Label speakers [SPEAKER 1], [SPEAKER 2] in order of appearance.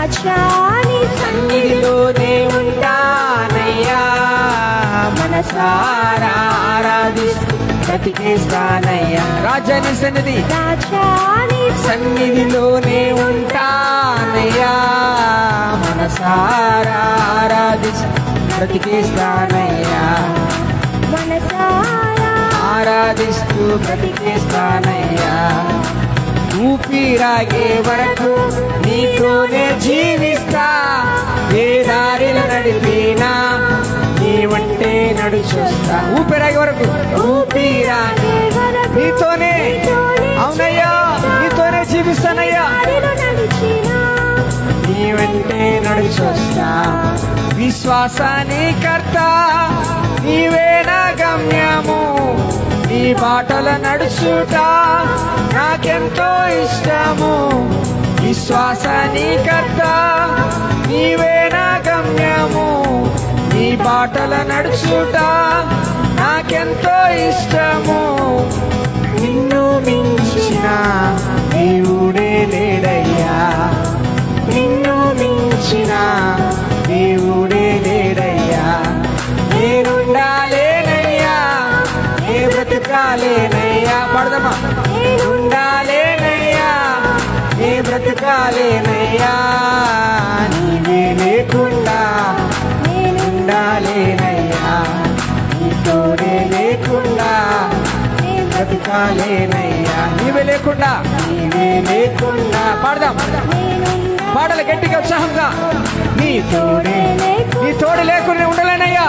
[SPEAKER 1] రాజా నీ సన్నిధిలోనే ఉంటానయ్యా, మనసారా ఆరాధిస్తూ బ్రతికేస్తానయ్యా. రాజా నీ సన్నిధి, రాజా నీ సన్నిధిలోనే ఉంటానయ్యా, మనసారా ఆరాధిస్తూ బ్రతికేస్తానయ్యా, మనసారా ఆరాధిస్తూ బ్రతికేస్తానయ్యా. ఊపిరాగే వరకు నీతోనే జీవిస్తా, ఏ దారిలో నడిపినా నీ వంటే నడుచొస్తా. ఊపిరాగే వరకు, ఊపిరాగే నీతోనే, అవునయ్యా నీతోనే జీవిస్తానయ్యా, నీ వెంటే నడుచొస్తా. విశ్వాసాని కర్త నీవే నా గమ్యము, నీ బాటల నడుచుట నాకెంతో ఇష్టము. విశ్వాసాని కర్త నీవే నా గమ్యము, నీ బాటల నడుచుట నాకెంతో ఇష్టము. నిన్ను మించిన దేవుడే లేడయ్యా, నిన్ను మించిన దేవుడే లేడయ్యా. నేనుండాలేనయ్యా, ఏ బ్రతకాలేనయ్యా, పడదమా. నేనుండాలేనయ్యా, ఏ బ్రతకాలేనయ్యా, నీవే లేకుండా నేనుండాలేనయ్యా, నీ తోడే లేకుండా బ్రతకాలేనయ్యా. నీవే లేకుండా, నీవే లేకుండా. పాడదాం పాటలు గట్టిగా ఉత్సాహంగా. నీ తోడే లేకుండా ఉండలేనయ్యా.